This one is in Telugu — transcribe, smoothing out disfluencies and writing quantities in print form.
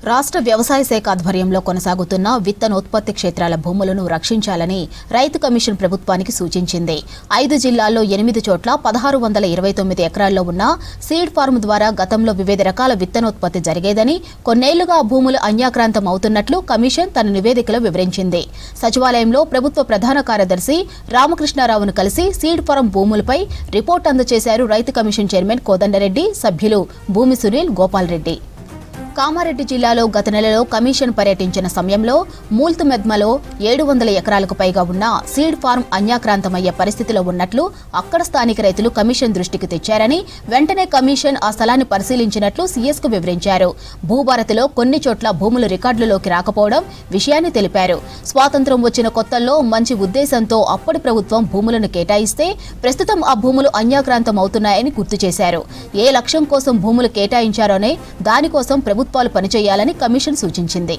రాష్ట్ర వ్యవసాయ శాఖ ఆధ్వర్యంలో కొనసాగుతున్న విత్తనోత్పత్తి క్షేత్రాల భూములను రక్షించాలని రైతు కమిషన్ ప్రభుత్వానికి సూచించింది. 5 జిల్లాల్లో 8 చోట్ల 1629 ఎకరాల్లో ఉన్న సీడ్ ఫార్మ్ ద్వారా గతంలో వివిధ రకాల విత్తనోత్పత్తి జరిగేదని, కొన్నేళ్లుగా ఆ భూములు అన్యాక్రాంతం అవుతున్నట్లు కమిషన్ తన నివేదికలో వివరించింది. సచివాలయంలో ప్రభుత్వ ప్రధాన కార్యదర్శి రామకృష్ణారావును కలిసి సీడ్ ఫార్మ్ భూములపై రిపోర్ట్ అందజేశారు రైతు కమిషన్ చైర్మన్ కోదండరెడ్డి, సభ్యులు భూమి సునీల్, గోపాల్ రెడ్డి. కామారెడ్డి జిల్లాలో గత నెలలో కమిషన్ పర్యటించిన సమయంలో మూల్తుమెద్మలో 700 ఎకరాలకు పైగా ఉన్న సీడ్ ఫార్మ్ అన్యాక్రాంతమయ్యే పరిస్థితిలో ఉన్నట్లు అక్కడ స్థానిక రైతులు కమిషన్ దృష్టికి తెచ్చారని, వెంటనే కమిషన్ ఆ స్థలాన్ని పరిశీలించినట్లు సీఎస్కు వివరించారు. భూభారతిలో కొన్ని చోట్ల భూములు రికార్డులలోకి రాకపోవడం విషయాన్ని తెలిపారు. స్వాతంత్ర్యం వచ్చిన కొత్తల్లో మంచి ఉద్దేశంతో అప్పటి ప్రభుత్వం భూములను కేటాయిస్తే ప్రస్తుతం ఆ భూములు అన్యాక్రాంతం అవుతున్నాయని గుర్తు చేశారు. ఏ లక్ష్యం కోసం భూములు కేటాయించారోనే దానికోసం ప్రభుత్వాలు పనిచేయాలని కమిషన్ సూచించింది.